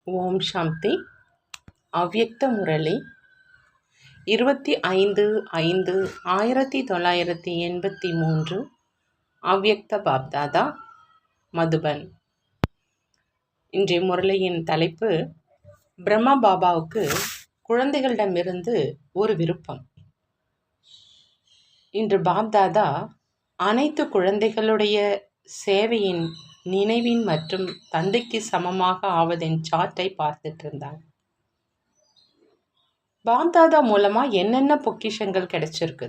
ஓம் சாந்தி. அவ்யக்த முரளி 25/5/1983. அவ்யக்த பாப்தாதா, மதுபன். இன்றைய முரளியின் தலைப்பு, பிரம்மா பாபாவுக்கு குழந்தைகளிடமிருந்து ஒரு விருப்பம். இன்று பாப்தாதா அனைத்து குழந்தைகளுடைய சேவையின், நினைவின் மற்றும் தந்தைக்கு சமமாக ஆவதின் சார்ட்டை பார்த்துட்டு இருந்தாங்க. பாப்தாதா மூலமா என்னென்ன பொக்கிஷங்கள் கிடைச்சிருக்கு.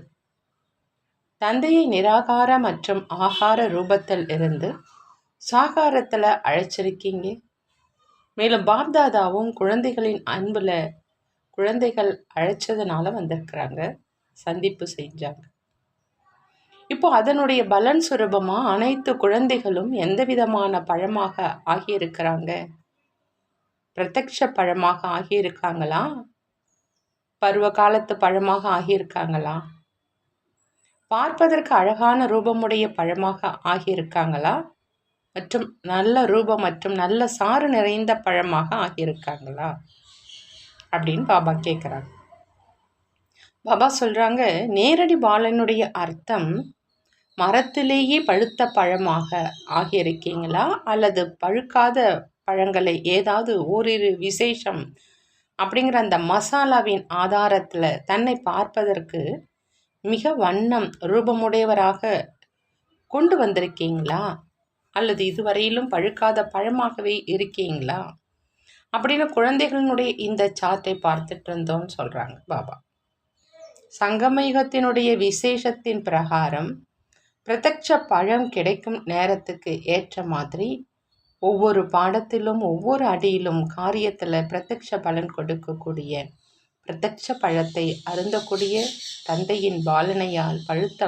தந்தையை நிராகார மற்றும் ஆகார ரூபத்தில் இருந்து சாகாரத்தில் அழைச்சிருக்கீங்க. மேலும் பாப்தாதாவும் குழந்தைகளின் அன்புல குழந்தைகள் அழைச்சதுனால வந்திருக்கிறாங்க, சந்திப்பு செஞ்சாங்க. இப்போ அதனுடைய பலன் சுரூபமா அனைத்து குழந்தைகளும் எந்த விதமான பழமாக ஆகியிருக்கிறாங்க? பிரத்யக்ஷ பழமாக ஆகியிருக்காங்களா? பருவ காலத்து பழமாக ஆகியிருக்காங்களா? பார்ப்பதற்கு அழகான ரூபமுடைய பழமாக ஆகியிருக்காங்களா? மற்றும் நல்ல ரூபம் மற்றும் நல்ல சாறு நிறைந்த பழமாக ஆகியிருக்காங்களா அப்படின்னு பாபா கேட்குறாங்க. பாபா சொல்றாங்க, நேரடி பாலனுடைய அர்த்தம் மரத்திலேயே பழுத்த பழமாக ஆகியிருக்கீங்களா, அல்லது பழுக்காத பழங்களை ஏதாவது ஓரிரு விசேஷம் அப்படிங்கிற அந்த மசாலாவின் ஆதாரத்தில் தன்னை பார்ப்பதற்கு மிக வண்ணம் ரூபமுடையவராக கொண்டு வந்திருக்கீங்களா, அல்லது இதுவரையிலும் பழுக்காத பழமாகவே இருக்கீங்களா அப்படின்னு குழந்தைகளினுடைய இந்த சார்ட்டை பார்த்துட்டு இருந்தோம்னு சொல்கிறாங்க பாபா. சங்கமயுகத்தினுடைய விசேஷத்தின் பிரகாரம் பிரத்யக்ஷ பழம் கிடைக்கும் நேரத்துக்கு ஏற்ற மாதிரி ஒவ்வொரு பாடத்திலும் ஒவ்வொரு அடியிலும் காரியத்தில் பிரத்யக்ஷ பலன் கொடுக்கக்கூடிய பிரத்யக்ஷ பழத்தை அருந்தக்கூடிய தந்தையின் பாலனையால் பழுத்த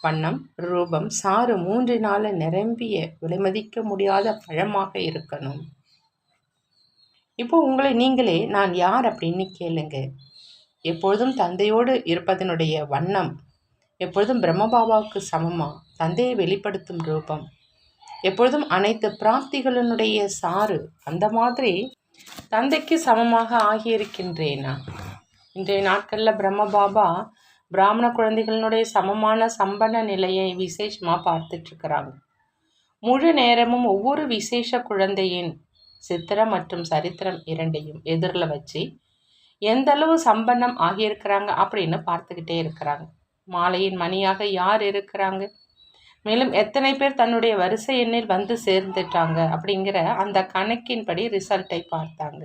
வண்ணம், ரூபம், சாறு மூன்றினால நிரம்பிய விலைமதிக்க முடியாத பழமாக இருக்கணும். இப்போ உங்களை நீங்களே நான் யார் அப்படின்னு கேளுங்க. எப்பொழுதும் தந்தையோடு இருப்பதனுடைய வண்ணம், எப்பொழுதும் பிரம்மபாபாவுக்கு சமமா தந்தையை வெளிப்படுத்தும் ரூபம், எப்பொழுதும் அனைத்து பிராப்திகளினுடைய சாறு, அந்த மாதிரி தந்தைக்கு சமமாக ஆகியிருக்கின்றேனா? இன்றைய நாட்களில் பிரம்மபாபா பிராமண குழந்தைகளினுடைய சமமான சம்பன நிலையை விசேஷமாக பார்த்துட்ருக்கிறாங்க. முழு நேரமும் ஒவ்வொரு விசேஷ குழந்தையின் சித்திரம் மற்றும் சரித்திரம் இரண்டையும் எதிரில் வச்சு எந்த அளவு சம்பன்னம் ஆகியிருக்கிறாங்க அப்படின்னு பார்த்துக்கிட்டே இருக்கிறாங்க. மாலையின் மணியாக யார் இருக்கிறாங்க, மேலும் எத்தனை பேர் தன்னுடைய வரிசை எண்ணில் வந்து சேர்ந்துட்டாங்க அப்படிங்கிற அந்த கணக்கின்படி ரிசல்ட்டை பார்த்தாங்க.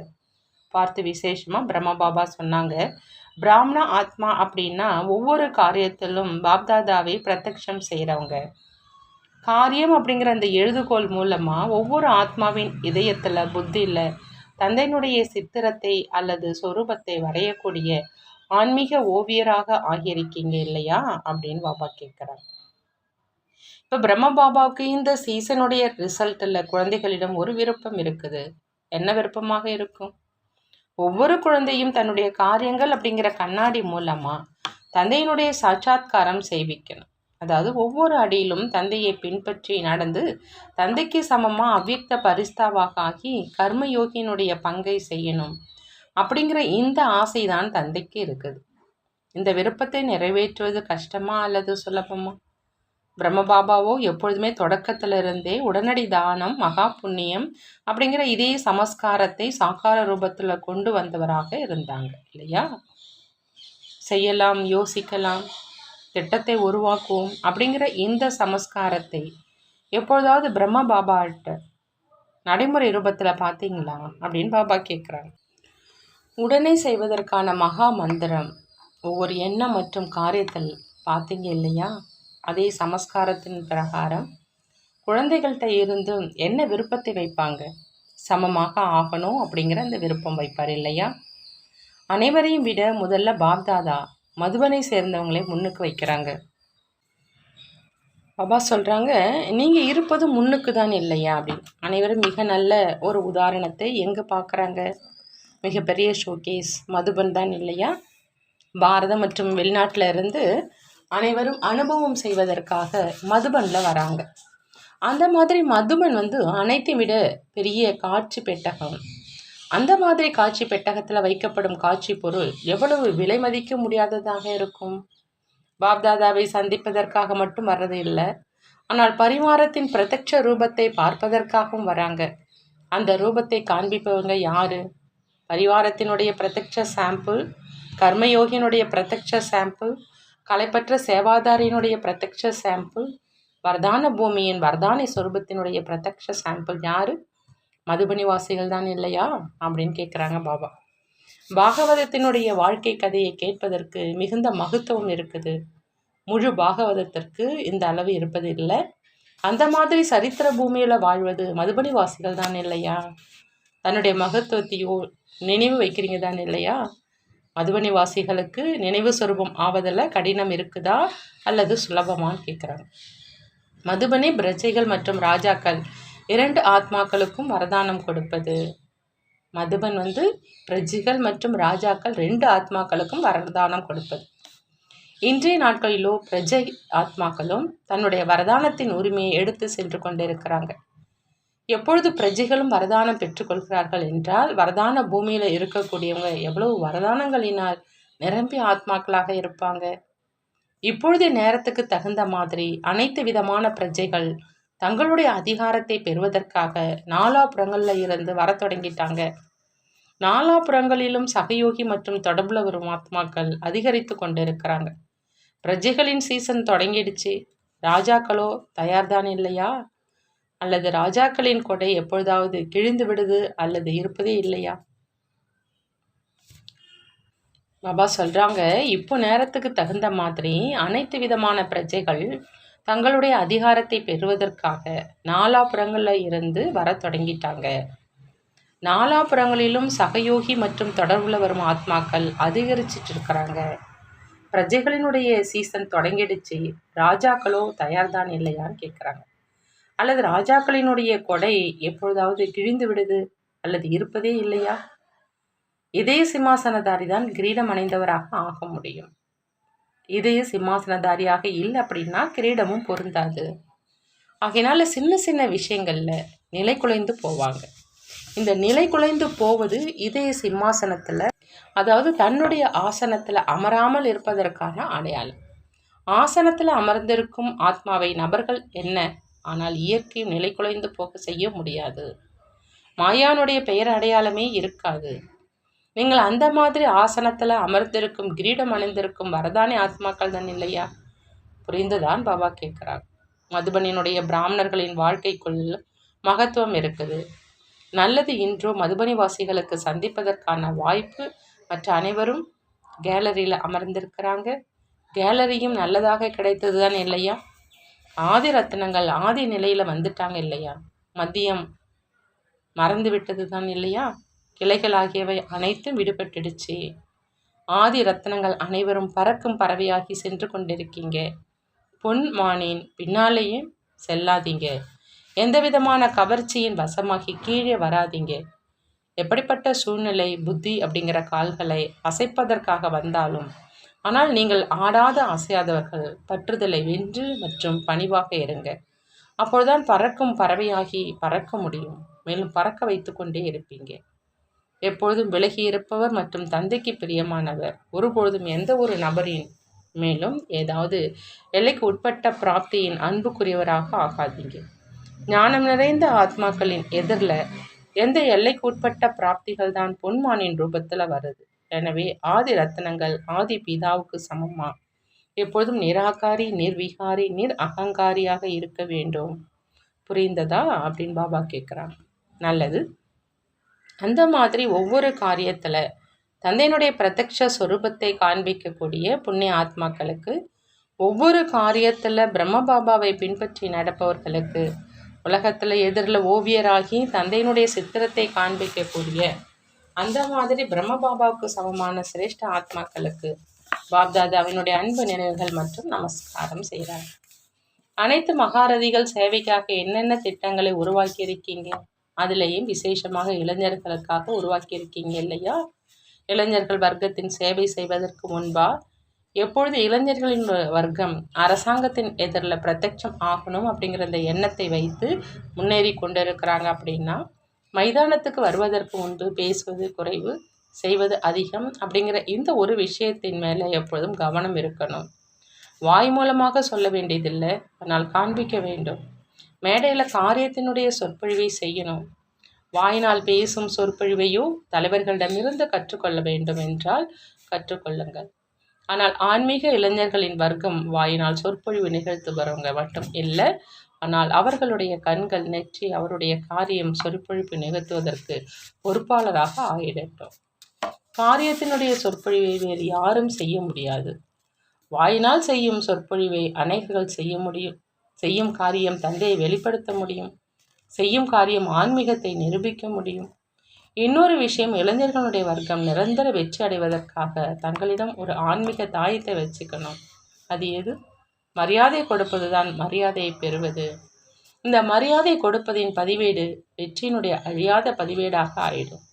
பார்த்து விசேஷமாக பிரம்மபாபா சொன்னாங்க, பிராமண ஆத்மா அப்படின்னா ஒவ்வொரு காரியத்திலும் பாப்தாதாவை பிரத்யக்ஷம் செய்கிறவங்க. காரியம் அப்படிங்கிற அந்த எழுதுகோள் மூலமாக ஒவ்வொரு ஆத்மாவின் இதயத்தில், புத்தியில் தந்தையினுடைய சித்திரத்தை அல்லது சொரூபத்தை வரையக்கூடிய ஆன்மீக ஓவியராக ஆகியிருக்கீங்க இல்லையா அப்படின்னு பாபா கேட்குறாங்க. இப்போ பிரம்ம பாபாவுக்கு இந்த சீசனுடைய ரிசல்ட்டில் குழந்தைகளிடம் ஒரு விருப்பம் இருக்குது. என்ன விருப்பமாக இருக்கும்? ஒவ்வொரு குழந்தையும் தன்னுடைய காரியங்கள் அப்படிங்கிற கண்ணாடி மூலமாக தந்தையினுடைய சாட்சாத்காரம் செய்விக்கணும். அதாவது ஒவ்வொரு அடியிலும் தந்தையை பின்பற்றி நடந்து தந்தைக்கு சமமாக அவ்யக்த பரிஸ்தாவாக ஆகி கர்மயோகியினுடைய பங்கை செய்யணும் அப்படிங்கிற இந்த ஆசை தான் தந்தைக்கு இருக்குது. இந்த விருப்பத்தை நிறைவேற்றுவது கஷ்டமா அல்லது சுலபமா? பிரம்மபாபாவோ எப்பொழுதுமே தொடக்கத்திலிருந்தே உடனடி தானம், மகா புண்ணியம் அப்படிங்கிற இதே சமஸ்காரத்தை சாக்கார ரூபத்தில் கொண்டு வந்தவராக இருந்தாங்க இல்லையா? செய்யலாம், யோசிக்கலாம், திட்டத்தை உருவாக்குவோம் அப்படிங்கிற இந்த சமஸ்காரத்தை எப்பொழுதாவது பிரம்ம பாபாட்ட நடைமுறை ரூபத்தில் பார்த்தீங்களா அப்படின்னு பாபா கேட்குறாங்க. உடனே செய்வதற்கான மகா மந்திரம் ஒவ்வொரு எண்ணம் மற்றும் காரியத்தில் பார்த்தீங்க இல்லையா? அதே சமஸ்காரத்தின் பிரகாரம் குழந்தைகள்கிட்ட இருந்தும் என்ன விருப்பத்தை வைப்பாங்க? சமமாக ஆகணும் அப்படிங்கிற அந்த விருப்பம் வைப்பார் இல்லையா? அனைவரையும் விட முதல்ல பாப்தாதா மதுபனை சேர்ந்தவங்களே முன்னுக்கு வைக்கிறாங்க. பாபா சொல்கிறாங்க, நீங்கள் இருப்பது முன்னுக்கு தான் இல்லையா அப்படின்னு. அனைவரும் மிக நல்ல ஒரு உதாரணத்தை எங்கே பார்க்குறாங்க? மிகப்பெரிய ஷோகேஸ் மதுபன் தான் இல்லையா? பாரதம் மற்றும் வெளிநாட்டில் இருந்து அனைவரும் அனுபவம் செய்வதற்காக மதுபனில் வராங்க. அந்த மாதிரி மதுபன் அனைத்தை விட பெரிய காட்சி பெட்டகம், அந்த மாதிரி காட்சி பெட்டகத்தில் வைக்கப்படும் காட்சி பொருள் எவ்வளவு விலை மதிக்க முடியாததாக இருக்கும். பாப்தாதாவை சந்திப்பதற்காக மட்டும் வர்றது இல்லை, ஆனால் பரிவாரத்தின் பிரத்யட்ச ரூபத்தை பார்ப்பதற்காகவும் வராங்க. அந்த ரூபத்தை காண்பிப்பவங்க யாரு? பரிவாரத்தினுடைய பிரத்யட்ச சாம்பிள், கர்மயோகியினுடைய பிரத்யட்ச சாம்பிள், கலைப்பற்ற சேவாதாரியினுடைய பிரத்யட்ச சாம்பிள், வர்தான பூமியின் வர்தானி சொரூபத்தினுடைய பிரத்யட்ச சாம்பிள் யாரு? மதுபனிவாசிகள் தான் இல்லையா அப்படின்னு கேட்குறாங்க பாபா. பாகவதத்தினுடைய வாழ்க்கை கதையை கேட்பதற்கு மிகுந்த மகத்துவம் இருக்குது. முழு பாகவதத்திற்கு இந்த அளவு இருப்பது இல்லை. அந்த மாதிரி சரித்திர பூமியில் வாழ்வது மதுபனிவாசிகள் தான் இல்லையா? தன்னுடைய மகத்துவத்தையோ நினைவு வைக்கிறீங்க தான் இல்லையா? மதுபனிவாசிகளுக்கு நினைவு சொரூபம் ஆவதில் கடினம் இருக்குதா அல்லது சுலபமான்னு கேட்குறாங்க. மதுபனி பிரஜைகள் மற்றும் ராஜாக்கள் 2 ஆத்மாக்களுக்கும் வரதானம் கொடுப்பது. மதுபன் பிரஜைகள் மற்றும் ராஜாக்கள் 2 ஆத்மாக்களுக்கும் வரதானம் கொடுப்பது. இன்றைய நாட்களிலோ பிரஜை ஆத்மாக்களும் தன்னுடைய வரதானத்தின் உரிமையை எடுத்து சென்று கொண்டிருக்கிறாங்க. எப்பொழுது பிரஜைகளும் வரதானம் பெற்றுக்கொள்கிறார்கள் என்றால், வரதான பூமியில் இருக்கக்கூடியவங்க எவ்வளவு வரதானங்களினால் நிரம்பிய ஆத்மாக்களாக இருப்பாங்க. இப்பொழுது நேரத்துக்கு தகுந்த மாதிரி அனைத்து விதமான பிரஜைகள் தங்களுடைய அதிகாரத்தை பெறுவதற்காக நாலாபுறங்களில் இருந்து வர தொடங்கிட்டாங்க. நாலாபுறங்களிலும் சகயோகி மற்றும் தொடர்புல வரும் ஆத்மாக்கள் அதிகரித்து கொண்டிருக்கிறாங்க. பிரஜைகளின் சீசன் தொடங்கிடுச்சு. ராஜாக்களோ தயார்தான் இல்லையா? அல்லது ராஜாக்களின் கொடை எப்பொழுதாவது கிழிந்து விடுது அல்லது இருப்பதே இல்லையா? பாபா சொல்றாங்க, இப்போ நேரத்துக்கு தகுந்த மாதிரி அனைத்து விதமான பிரஜைகள் தங்களுடைய அதிகாரத்தை பெறுவதற்காக நாலாபுறங்களில் இருந்து வர தொடங்கிட்டாங்க. நாலாபுறங்களிலும் சகயோகி மற்றும் தொடர்புல வரும் ஆத்மாக்கள் அதிகரிச்சிட்டு இருக்கிறாங்க. பிரஜைகளினுடைய சீசன் தொடங்கிடுச்சு. ராஜாக்களோ தயார்தான் இல்லையான்னு கேட்குறாங்க. அல்லது ராஜாக்களினுடைய கொடை எப்பொழுதாவது கிழிந்து விடுது அல்லது இருப்பதே இல்லையா? இதய சிம்மாசனதாரி தான் கிரீடம் அணிந்தவராக ஆக முடியும். இதய சிம்மாசனதாரியாக இல்லை அப்படின்னா கிரீடமும் பொருந்தாது. ஆகையினால சின்ன சின்ன விஷயங்கள்ல நிலை குலைந்து போவாங்க. இந்த நிலை குலைந்து போவது இதய சிம்மாசனத்தில், அதாவது தன்னுடைய ஆசனத்தில் அமராமல் இருப்பதற்கான அடையாளம். ஆசனத்தில் அமர்ந்திருக்கும் ஆத்மாவை நபர்கள் என்ன, ஆனால் இயற்கையும் நிலை குலைந்து போக செய்ய முடியாது. மாயானுடைய பெயர் அடையாளமே இருக்காது. நீங்கள் அந்த மாதிரி ஆசனத்தில் அமர்ந்திருக்கும் கிரீடம் அணிந்திருக்கும் வரதானி ஆத்மாக்கள் தான் இல்லையா? புரிந்துதான் பாபா கேட்குறாங்க. மதுபனியினுடைய பிராமணர்களின் வாழ்க்கைக்குள் மகத்துவம் இருக்குது. நல்லது, இன்றோ மதுபனிவாசிகளுக்கு சந்திப்பதற்கான வாய்ப்பு. மற்ற அனைவரும் கேலரியில் அமர்ந்திருக்கிறாங்க. கேலரியும் நல்லதாக கிடைத்தது தான் இல்லையா? ஆதி ரத்னங்கள் ஆதி நிலையில் வந்துட்டாங்க இல்லையா? மதியம் மறந்து விட்டது தான் இல்லையா? கிளைகள் ஆகியவை அனைத்தும் விடுபட்டுடுச்சு. ஆதி ரத்னங்கள் அனைவரும் பறக்கும் பறவையாகி சென்று கொண்டிருக்கீங்க. பொன் மானின் பின்னாலேயே செல்லாதீங்க. எந்த விதமான கவர்ச்சியின் வசமாகி கீழே வராதீங்க. எப்படிப்பட்ட சூழ்நிலை புத்தி அப்படிங்கிற கால்களை அசைப்பதற்காக வந்தாலும், ஆனால் நீங்கள் ஆடாத அசையாதவர்கள், பற்றுதலை வென்று மற்றும் பணிவாக இருங்க. அப்பொழுதுதான் பறக்கும் பறவையாகி பறக்க முடியும். மேலும் பறக்க வைத்து கொண்டே இருப்பீங்க. எப்பொழுதும் விலகி இருப்பவர் மற்றும் தந்தைக்கு பிரியமானவர். ஒருபொழுதும் எந்த ஒரு நபரின் மேலும் ஏதாவது எல்லைக்கு உட்பட்ட பிராப்தியின் அன்புக்குரியவராக ஆகாதீங்க. ஞானம் நிறைந்த ஆத்மாக்களின் எதிரில் எந்த எல்லைக்கு உட்பட்ட பிராப்திகள் தான் பொன்மானின் ரூபத்தில் வருது. எனவே ஆதி ரத்னங்கள் ஆதி பிதாவுக்கு சமமா எப்பொழுதும் நிராகாரி, நிர்விகாரி, அகங்காரியாக இருக்க வேண்டும். புரிந்ததா அப்படின்னு பாபா கேட்குறாங்க. நல்லது. அந்த மாதிரி ஒவ்வொரு காரியத்தில் தந்தையினுடைய பிரத்யக்ஷ சொரூபத்தை காண்பிக்கக்கூடிய புண்ணிய ஆத்மாக்களுக்கு, ஒவ்வொரு காரியத்தில் பிரம்ம பாபாவை பின்பற்றி நடப்பவர்களுக்கு, உலகத்தில் எதிரில் ஓவியராகி தந்தையினுடைய சித்திரத்தை காண்பிக்கக்கூடிய அந்த மாதிரி பிரம்ம பாபாவுக்கு சமமான சிரேஷ்ட ஆத்மாக்களுக்கு பாப்தாதாவினுடைய அன்பு நினைவுகள் மற்றும் நமஸ்காரம் செய்கிறாங்க. அனைத்து மகாரதிகள் சேவைக்காக என்னென்ன திட்டங்களை உருவாக்கி இருக்கீங்க, அதுலேயும் விசேஷமாக இளைஞர்களுக்காக உருவாக்கியிருக்கீங்க இல்லையா? இளைஞர்கள் வர்க்கத்தின் சேவை செய்வதற்கு முன்பா எப்பொழுது இளைஞர்களின் வர்க்கம் அரசாங்கத்தின் எதிரில் பிரத்யட்சம் ஆகணும் அப்படிங்கிற அந்த எண்ணத்தை வைத்து முன்னேறி கொண்டிருக்கிறாங்க அப்படின்னா, மைதானத்துக்கு வருவதற்கு முன்பு பேசுவது குறைவு, செய்வது அதிகம் அப்படிங்கிற இந்த ஒரு விஷயத்தின் மேலே எப்பொழுதும் கவனம் இருக்கணும். வாய் மூலமாக சொல்ல வேண்டியதில்லை, ஆனால் காண்பிக்க வேண்டும். மேடையில் காரியத்தினுடைய சொற்பொழிவை செய்யணும். வாயினால் பேசும் சொற்பொழிவையோ தலைவர்களிடமிருந்து கற்றுக்கொள்ள வேண்டும் என்றால் கற்றுக்கொள்ளுங்கள். ஆனால் ஆன்மீக இளைஞர்களின் வர்க்கம் வாயினால் சொற்பொழிவு நிகழ்த்துபவங்க மட்டும் இல்லை, ஆனால் அவர்களுடைய கண்கள் நெற்றி அவருடைய காரியம் சொற்பொழிவு நிகழ்த்துவதற்கு பொறுப்பாளராக ஆகிடட்டும். காரியத்தினுடைய சொற்பொழிவை வேறு யாரும் செய்ய முடியாது. வாயினால் செய்யும் சொற்பொழிவை அநேகர்கள் செய்ய முடியும். செய்யும் காரியம் தந்தையை வெளிப்படுத்த முடியும். செய்யும் காரியம் ஆன்மீகத்தை நிரூபிக்க முடியும். இன்னொரு விஷயம், இளைஞர்களுடைய வர்க்கம் நிரந்தர வெற்றி அடைவதற்காக தங்களிடம் ஒரு ஆன்மீக தாயத்தை வச்சுக்கணும். அது எது? மரியாதை கொடுப்பதுதான் மரியாதையை பெறுவது. இந்த மரியாதை கொடுப்பதின் பதிவேடு வெற்றியினுடைய அழியாத பதிவேடாக ஆயிடும்.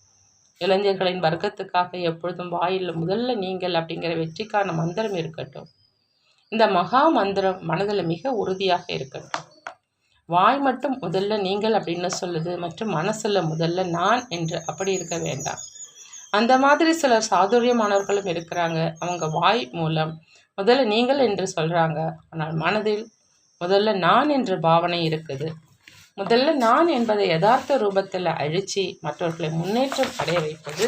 இளைஞர்களின் வர்க்கத்துக்காக எப்பொழுதும் வாயில் முதல்ல நீங்கள் அப்படிங்கிற வெற்றிக்கான மந்திரம் இருக்கட்டும். இந்த மகா மந்திரம் மனதில் மிக உறுதியாக இருக்கட்டும். வாய் மட்டும் முதல்ல நீங்கள் அப்படின்னு சொல்லுது மற்றும் மனசுல முதல்ல நான் என்று அப்படி இருக்க வேண்டாம். அந்த மாதிரி சிலர் சாதுரியமானவர்களும் இருக்கிறாங்க. அவங்க வாய் மூலம் முதல்ல நீங்கள் என்று சொல்றாங்க, ஆனால் மனதில் முதல்ல நான் என்ற பாவனை இருக்குது. முதல்ல நான் என்பதை யதார்த்த ரூபத்தில் அழிச்சு மற்றவர்களை முன்னேற்றம் அடைய வைப்பது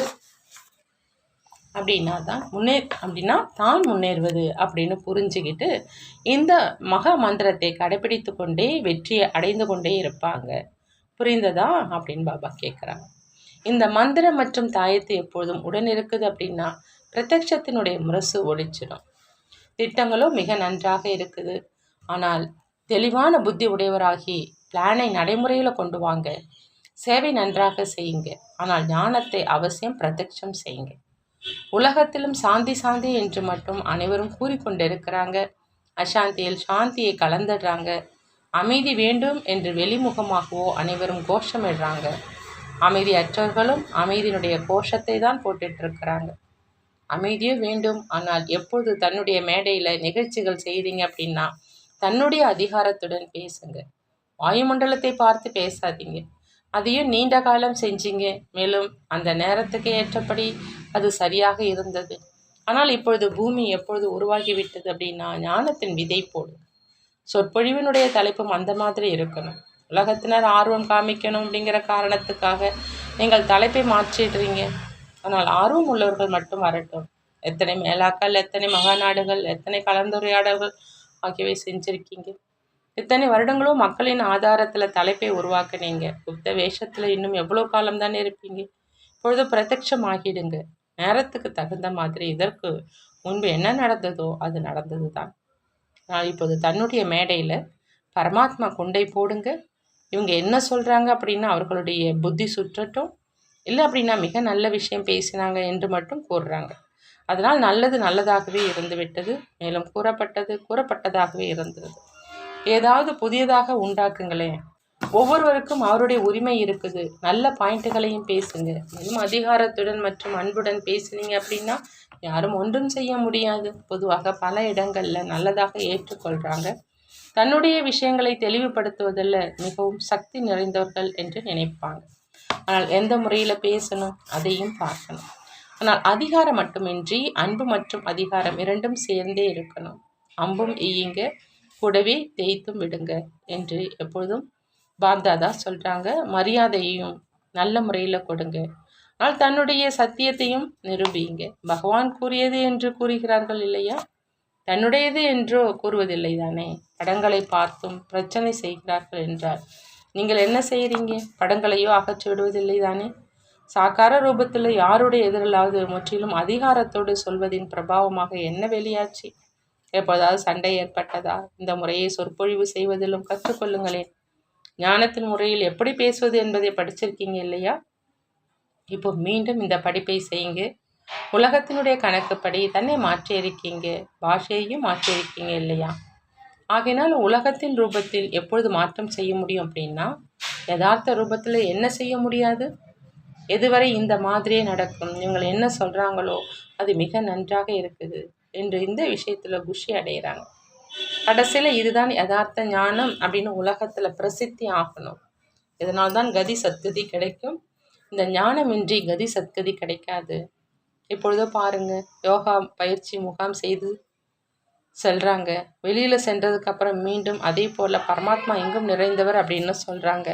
அப்படின்னா தான் முன்னேறுவது அப்படின்னு புரிஞ்சுக்கிட்டு இந்த மகா மந்திரத்தை கடைபிடித்து கொண்டே வெற்றியை அடைந்து கொண்டே இருப்பாங்க. புரிந்ததா அப்படின்னு பாபா கேட்குறாங்க. இந்த மந்திரம் மற்றும் தாயத்து எப்பொழுதும் உடன் இருக்குது அப்படின்னா பிரத்யட்சத்தினுடைய முரசு ஒழிச்சிடும். திட்டங்களும் மிக நன்றாக இருக்குது, ஆனால் தெளிவான புத்தி உடையவராகி பிளானை நடைமுறையில் கொண்டு வாங்க. சேவை நன்றாக செய்யுங்க, ஆனால் ஞானத்தை அவசியம் பிரத்யட்சம் செய்யுங்க. உலகத்திலும் சாந்தி சாந்தி என்று மட்டும் அனைவரும் கூறிக்கொண்டிருக்கிறாங்க. அசாந்தியில் சாந்தியை கலந்துடுறாங்க. அமைதி வேண்டும் என்று வெளிமுகமாகவோ அனைவரும் கோஷமிடுறாங்க. அமைதியற்றவர்களும் அமைதியினுடைய கோஷத்தை தான் போட்டுட்டு இருக்கிறாங்க. அமைதியே வேண்டும், ஆனால் எப்பொழுது தன்னுடைய மேடையில் நிகழ்ச்சிகள் செய்கிறீங்க அப்படின்னா தன்னுடைய அதிகாரத்துடன் பேசுங்க. வாயுமண்டலத்தை பார்த்து பேசாதீங்க. அதையும் நீண்ட காலம் செஞ்சீங்க, மேலும் அந்த நேரத்துக்கு ஏற்றபடி அது சரியாக இருந்தது. ஆனால் இப்பொழுது பூமி எப்பொழுது உருவாகிவிட்டது அப்படின்னா ஞானத்தின் விதை போடுங்க. சொற்பொழிவினுடைய தலைப்பும் அந்த மாதிரி இருக்கணும். உலகத்தினர் ஆர்வம் காமிக்கணும் அப்படிங்கிற காரணத்துக்காக நீங்கள் தலைப்பை மாற்றிடுறீங்க. ஆனால் ஆர்வம் உள்ளவர்கள் மட்டும் வரட்டும். எத்தனை மேலாக்கள், எத்தனை மகாநாடுகள், எத்தனை கலந்துரையாடல்கள் ஆகியவை செஞ்சுருக்கீங்க. இத்தனை வருடங்களும் மக்களின் ஆதாரத்தில் தலைப்பை உருவாக்குனீங்க. புத்த வேஷத்தில் இன்னும் எவ்வளோ காலம்தான் இருப்பீங்க? இப்பொழுது பிரத்யட்சம் ஆகிடுங்க. நேரத்துக்கு தகுந்த மாதிரி இதற்கு முன்பு என்ன நடந்ததோ அது நடந்தது தான். நான் இப்போது தன்னுடைய மேடையில் பரமாத்மா குண்டை போடுங்க. இவங்க என்ன சொல்கிறாங்க அப்படின்னா அவர்களுடைய புத்தி சுற்றட்டும், இல்லை அப்படின்னா மிக நல்ல விஷயம் பேசினாங்க என்று மட்டும் கூறுறாங்க. அதனால் நல்லது நல்லதாகவே இருந்து விட்டது, மேலும் கூறப்பட்டதாகவே இருந்தது. ஏதாவது புதியதாக உண்டாக்குங்களேன். ஒவ்வொருவருக்கும் அவருடைய உரிமை இருக்குது. நல்ல பாயிண்ட்டுகளையும் பேசுங்க. மேலும் அதிகாரத்துடன் மற்றும் அன்புடன் பேசுனீங்க அப்படின்னா யாரும் ஒன்றும் செய்ய முடியாது. பொதுவாக பல இடங்களில் நல்லதாக ஏற்றுக்கொள்கிறாங்க. தன்னுடைய விஷயங்களை தெளிவுபடுத்துவதில் மிகவும் சக்தி நிறைந்தவர்கள் என்று நினைப்பாங்க. ஆனால் எந்த முறையில் பேசணும் அதையும் பார்க்கணும். ஆனால் அதிகாரம் மட்டுமின்றி அன்பு மற்றும் அதிகாரம் இரண்டும் சேர்ந்தே இருக்கணும். அம்பும் ஈயுங்க, கூடவே தேய்த்தும் விடுங்க என்று எப்பொழுதும் பாப்தாதா சொல்கிறாங்க. மரியாதையையும் நல்ல முறையில் கொடுங்க. ஆனால் தன்னுடைய சத்தியத்தையும் நிரூபியுங்க. பகவான் கூறியது என்று கூறுகிறார்கள் இல்லையா? தன்னுடையது என்றோ கூறுவதில்லை தானே. படங்களை பார்த்தும் பிரச்சனை செய்கிறார்கள் என்றால் நீங்கள் என்ன செய்கிறீங்க? படங்களையோ அகற்றி விடுவதில்லை தானே. சாக்கார ரூபத்தில் யாருடைய எதிரிலாவது முற்றிலும் அதிகாரத்தோடு சொல்வதின் பிரபாவமாக என்ன வெளியாச்சு? எப்போதாவது சண்டை ஏற்பட்டதா? இந்த முறையை சொற்பொழிவு செய்வதிலும் கற்றுக்கொள்ளுங்களேன். ஞானத்தின் முறையில் எப்படி பேசுவது என்பதை படிச்சிருக்கீங்க இல்லையா? இப்போ மீண்டும் இந்த படிப்பை செய்யுங்க. உலகத்தினுடைய கணக்குப்படி தன்னை மாற்றியிருக்கீங்க, பாஷையையும் மாற்றியிருக்கீங்க இல்லையா? ஆகையினால் உலகத்தின் ரூபத்தில் எப்பொழுது மாற்றம் செய்ய முடியும் அப்படின்னா யதார்த்த ரூபத்தில் என்ன செய்ய முடியாது? எதுவரை இந்த மாதிரியே நடக்கும். இவங்க என்ன சொல்கிறாங்களோ அது மிக நன்றாக இருக்குது என்று இந்த விஷயத்தில் குஷி அடைகிறாங்க. கடைசியில் இதுதான் யதார்த்த ஞானம் அப்படின்னு உலகத்தில் பிரசித்தி ஆகணும். இதனால்தான் கதி சத்கதி கிடைக்கும். இந்த ஞானமின்றி கதி சத்கதி கிடைக்காது. இப்பொழுதோ பாருங்க, யோகா பயிற்சி முகாம் செய்து செல்றாங்க. வெளியில சென்றதுக்கு அப்புறம் மீண்டும் அதே போல பரமாத்மா எங்கும் நிறைந்தவர் அப்படின்னு சொல்றாங்க.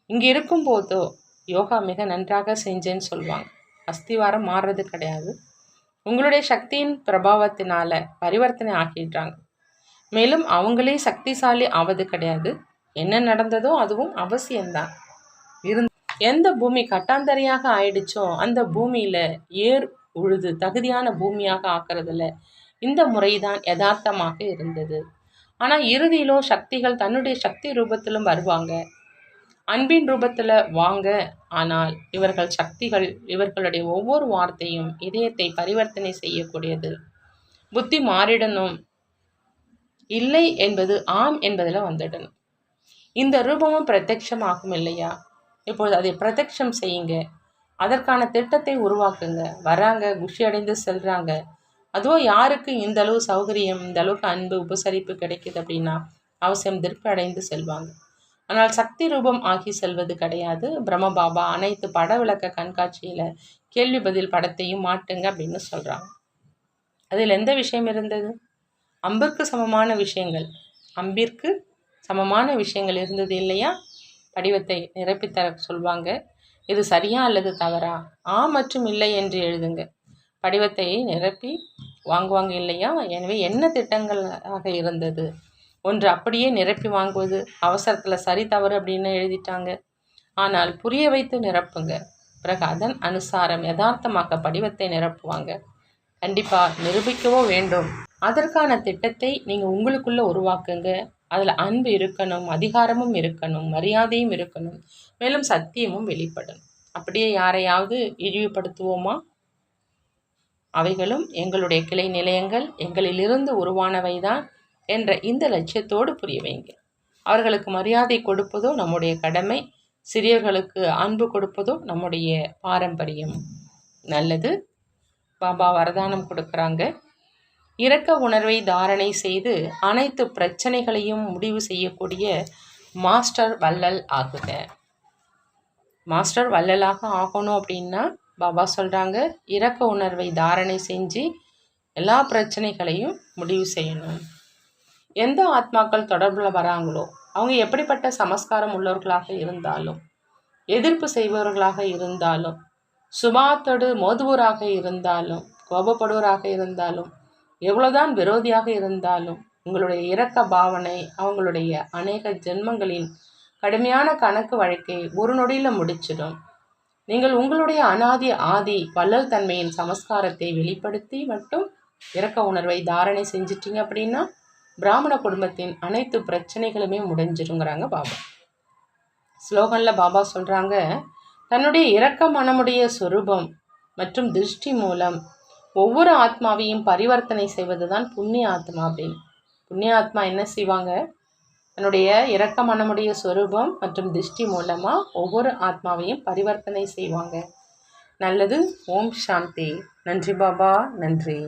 இங்க இருக்கும்போதோ யோகா மிக நன்றாக செஞ்சேன்னு சொல்லுவாங்க. அஸ்திவாரம் மாறுறது கிடையாது. உங்களுடைய சக்தியின் பிரபாவத்தினால பரிவர்த்தனை ஆக்கிடுறாங்க. மேலும் அவங்களே சக்திசாலி ஆவது கிடையாது. என்ன நடந்ததோ அதுவும் அவசியம்தான். எந்த பூமி கட்டாந்தரையாக ஆயிடுச்சோ அந்த பூமியில ஏர் உழுது தகுதியான பூமியாக ஆக்குறதுல இந்த முறைதான் யதார்த்தமாக இருந்தது. ஆனா இறுதியிலோ சக்திகள் தன்னுடைய சக்தி ரூபத்திலும் வருவாங்க, அன்பின் ரூபத்துல வாங்க. ஆனால் இவர்கள் சக்திகள் இவர்களுடைய ஒவ்வொரு வார்த்தையும் இதயத்தை பரிவர்த்தனை செய்யக்கூடியது. புத்தி மாறிடணும், இல்லை என்பது ஆம் என்பதில் வந்துடணும். இந்த ரூபமும் பிரத்யட்சமாகும் இல்லையா? இப்பொழுது அதை பிரத்யட்சம் செய்யுங்க. அதற்கான திட்டத்தை உருவாக்குங்க. வராங்க, குஷி அடைந்து செல்றாங்க. அதுவும் யாருக்கு இந்த அளவு சௌகரியம், இந்த அளவுக்கு அன்பு உபசரிப்பு கிடைக்குது அப்படின்னா அவசியம் திருப்தி அடைந்து செல்வாங்க. ஆனால் சக்தி ரூபம் ஆகி செல்வது கிடையாது. பிரம்மபாபா அனைத்து பட விளக்க கண்காட்சியில கேள்வி பதில் படத்தையும் மாட்டுங்க அப்படின்னு சொல்றாங்க. அதில் எந்த விஷயம் இருந்தது? அம்பிற்கு சமமான விஷயங்கள், அம்பிற்கு சமமான விஷயங்கள் இருந்தது இல்லையா? படிவத்தை நிரப்பித்தர சொல்வாங்க. இது சரியா அல்லது தவறா, மற்றும் இல்லை என்று எழுதுங்க. படிவத்தை நிரப்பி வாங்குவாங்க இல்லையா? எனவே என்ன திட்டங்களாக இருந்தது? ஒன்று அப்படியே நிரப்பி வாங்குவது, அவசரத்தில் சரி தவறு அப்படின்னு எழுதிட்டாங்க. ஆனால் புரிய வைத்து நிரப்புங்க. பிறகு அதன் அனுசாரம் யதார்த்தமாக படிவத்தை நிரப்புவாங்க. கண்டிப்பாக நிரூபிக்கவோ வேண்டும். அதற்கான திட்டத்தை நீங்கள் உங்களுக்குள்ளே உருவாக்குங்க. அதில் அன்பு இருக்கணும், அதிகாரமும் இருக்கணும், மரியாதையும் இருக்கணும், மேலும் சத்தியமும் வெளிப்படணும். அப்படியே யாரையாவது இழிவுபடுத்துவோமா? அவைகளும் எங்களுடைய கிளை நிலையங்கள், எங்களிலிருந்து உருவானவைதான் என்ற இந்த லட்சியத்தோடு புரிய வைங்க. அவர்களுக்கு மரியாதை கொடுப்பதோ நம்முடைய கடமை, சிறியர்களுக்கு அன்பு கொடுப்பதோ நம்முடைய பாரம்பரியம். நல்லது. பாபா வரதானம் கொடுக்குறாங்க. இரக்க உணர்வை தாரணை செய்து அனைத்து பிரச்சனைகளையும் முடிவு செய்யக்கூடிய மாஸ்டர் வள்ளல் ஆகுக. மாஸ்டர் வள்ளலாக ஆகணும் அப்படின்னா பாபா சொல்கிறாங்க, இரக்க உணர்வை தாரணை செஞ்சு எல்லா பிரச்சனைகளையும் முடிவு செய்யணும். எந்த ஆத்மாக்கள் தொடர்பில் வராங்களோ அவங்க எப்படிப்பட்ட சமஸ்காரம் உள்ளவர்களாக இருந்தாலும், எதிர்ப்பு செய்பவர்களாக இருந்தாலும், சுபாத்தோடு மோதுவோராக இருந்தாலும், கோபப்படுவோராக இருந்தாலும், எவ்வளோதான் விரோதியாக இருந்தாலும், உங்களுடைய இரக்க பாவனை அவங்களுடைய அநேக ஜென்மங்களின் கடுமையான கணக்கு வழக்கை ஒரு நொடியில் முடிச்சிடும். நீங்கள் உங்களுடைய அனாதி ஆதி வள்ளல் தன்மையின் சமஸ்காரத்தை வெளிப்படுத்தி மட்டும் இரக்க உணர்வை தாரணை செஞ்சிட்டிங்க அப்படின்னா பிராமண குடும்பத்தின் அனைத்து பிரச்சனைகளுமே முடிஞ்சிருங்கிறாங்க பாபா. ஸ்லோகனில் பாபா சொல்கிறாங்க, தன்னுடைய இரக்க மனமுடைய சொரூபம் மற்றும் திருஷ்டி மூலம் ஒவ்வொரு ஆத்மாவையும் பரிவர்த்தனை செய்வது தான் புண்ணிய ஆத்மா அப்படின்னு. புண்ணிய ஆத்மா என்ன செய்வாங்க? தன்னுடைய இரக்க மனமுடைய சொரூபம் மற்றும் திருஷ்டி மூலமாக ஒவ்வொரு ஆத்மாவையும் பரிவர்த்தனை செய்வாங்க. நல்லது. ஓம் சாந்தி. நன்றி பாபா, நன்றி.